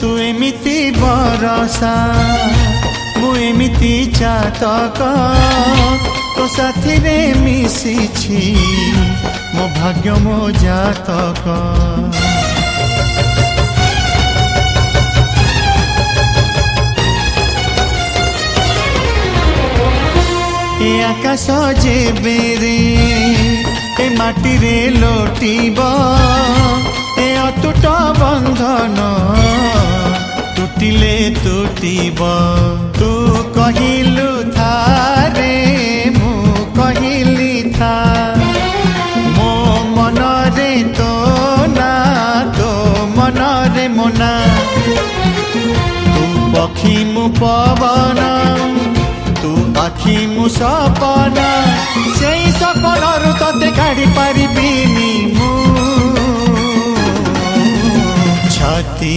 तू एमिति बरसा मु एमिति चातक तो साथी रे मिशिछि मो भाग्य मो जातक। ए आकाश जेबे रे ए माटी रे लोटिब ए अटूट बंधन टूटिले टूटिब। तू कहिलु था रे मु कहिली था मो मन रे तो ना तो मन रे मोना। तू पक्षी मु पवन तू आखि मु सपना से सपन तते काढ़ी पारिबिनी मु छाती।